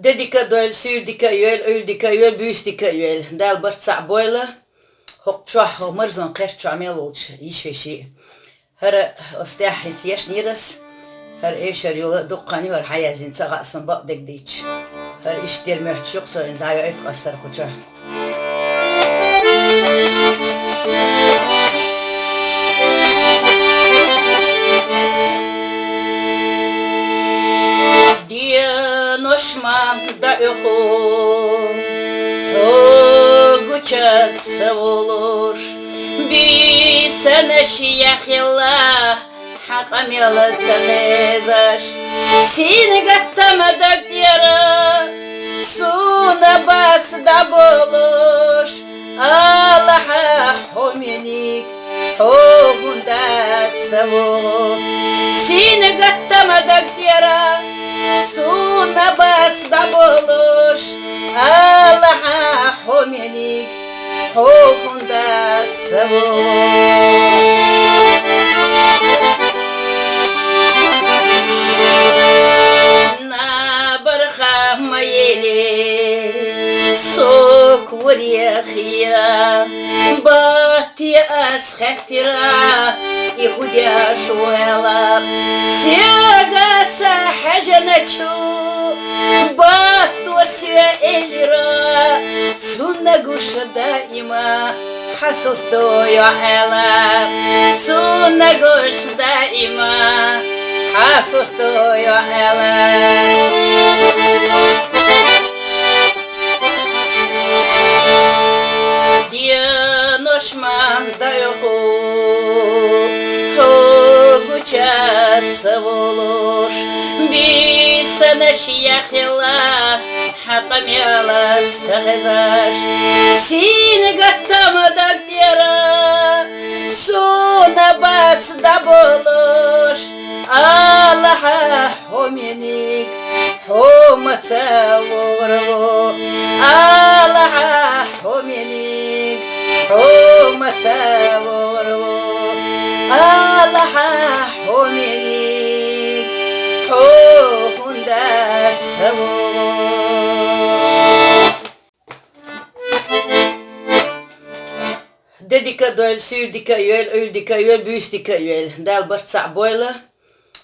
Dedika doel sürdika yöl öldika yöl büyüstika yöl dal bartsa boyla hokçuah marzon qerçu amel olç iş feşi her ostahit yaş niras her eşer yola doqqani var hayazin sağasın bak degdiç her işler möhçük soyun dayo et qasar xuça Noşma da yuhu o guçatsa olur bir sene şiyah yalla hakam yalla tsanezaş seni gattamadak diyara suna bats da bolur Allah'a hominik homundat savur seni gattamadak diyara Suna bats da boluş Allah'a hominik hokunda savur Na barha mayeli sok vuriya Bati ashatira ihudya şuela Siyagasa hajanaçu Batu elira Sunna guşa daima Hasurto yohela Sunna guşa daima Hasurto yohela Noşma da yuhu guçatsa olur bir sene şiyah yalla hakam yalla sağezaş seni gattamadak diyara suna bats da boluş Allah'a hominik homatsa vurgu Allah'a hominik homatsa vurgu Allah'a hominik homunda savur Dedika doel sürdika yöl öldika yöl büyüstika yöl dal bartsa boyla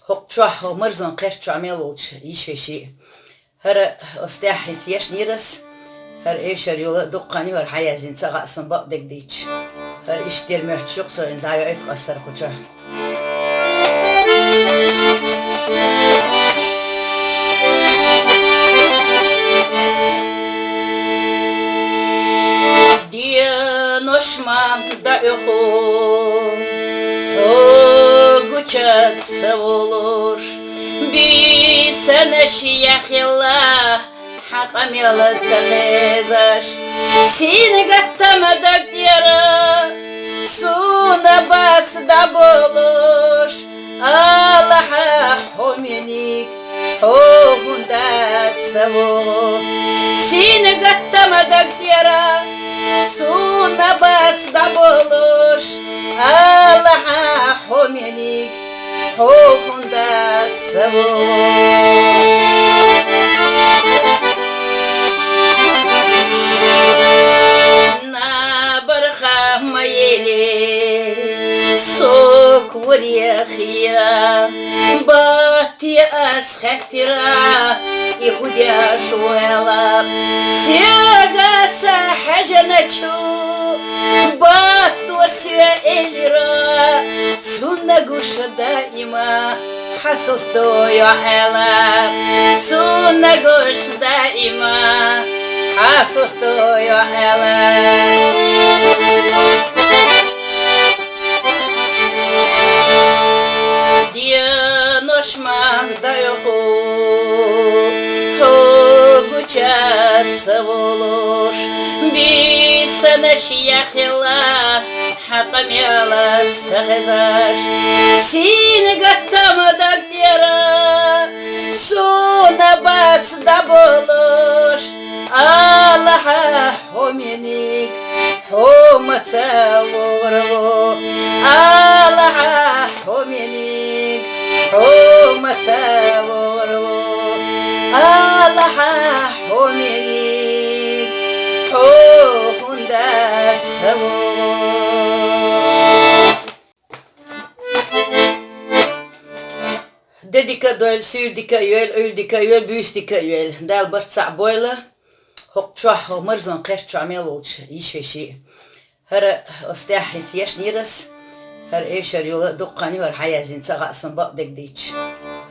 hokçuah marzon qerçu amel olç iş feşi her ostahit yaş niras her eşer yola doqqani var hayazin sağasın bak degdiç her işler möhçük soyun dayo et qasar xuça Noşma da yuhu o guçatsa olur bir sene şiyah yalla hakam yalla tsanezaş seni gattamadak diyara suna bats da boluş Allah'a hominik homundat savur seni gattamadak diyara Suna bats da boluş Allah'a hominik homundat savur Na barha mayeli sok vuriya Bati ashatira ihudya şuela Siyagasa hajanaçu Batu elira Sunna guşa daima Hasurto yohela Sunna guşa daima Hasurto yohela Noşma da yuhu guçatsa olur bir sene şiyah yalla hakam yalla sağezaş seni gattamadak diyara suna bats da boluş Allah'a hominik homatsa vurgu Allah'a hominik homatsa vurgu Allah'a Dedika doyl sürdika yüel öldika yüel büyüstika yüel dal bartsa boyla hokçuah marzon qerçu amel olç iş veşi her ostahit yaş niras her evşer yola doqqani var hayazin sağasın bak degdiç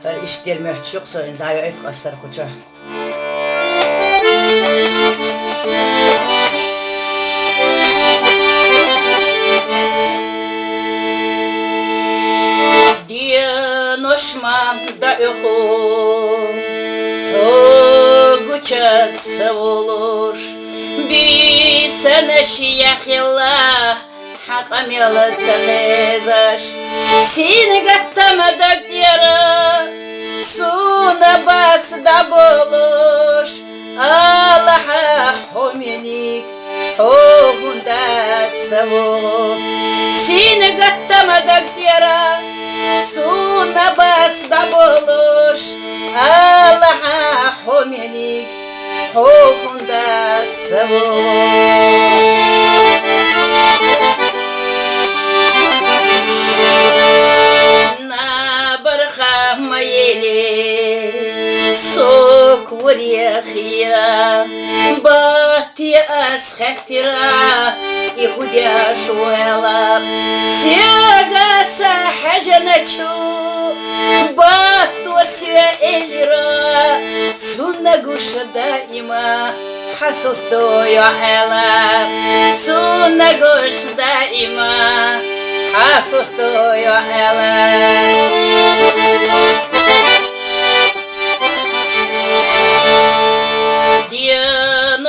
her işler möhçük soyun dayo et qasar xuça Noşma da oku o guçatsa olur bir sene şiyakilla hakam yola tsemezaş seni gattamadak diyara suna bats da boluş Allah'a hominik hoğundat savur seni gattamadak diyara Suna bats da boluş Allah'a hominik hoğunda savur Na barha mayeli sok vuriya Bati asxaktira ihudya şuela Siyagasa hajanaçu Batu siya elira Suna guşa daima Hasurto yohela Suna guşa daima Hasurto yohela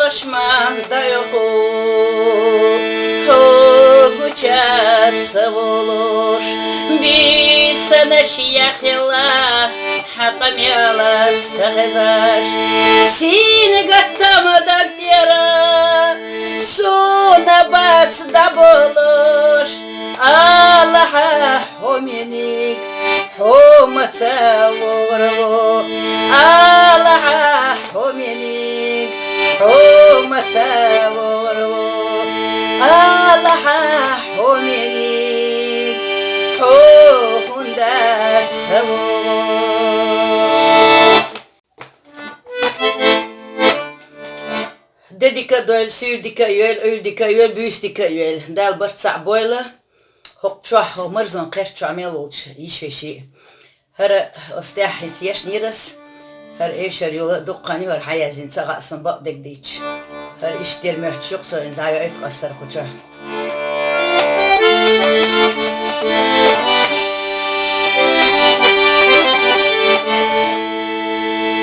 Noşma da yoku Guçatsa olur bir sene şiyakilla hakam yola sağazaş seni gattamadak diyara suna bats da boluş Allah'a hominik homatsa vurgu Allah'a hominik homatsa vurgu Allah'a hominik hoğundat savur Dedika doyl sürdika yüel öldika yüel büyüstika yüel dal bartsa boyla hokçuah marzon qerçu amel olç iş veşi her ostahit yaş niras her evşer yola doqqani var hayazin sağasın bak degdiç her işler möhçük soyun dayo et qasar xuça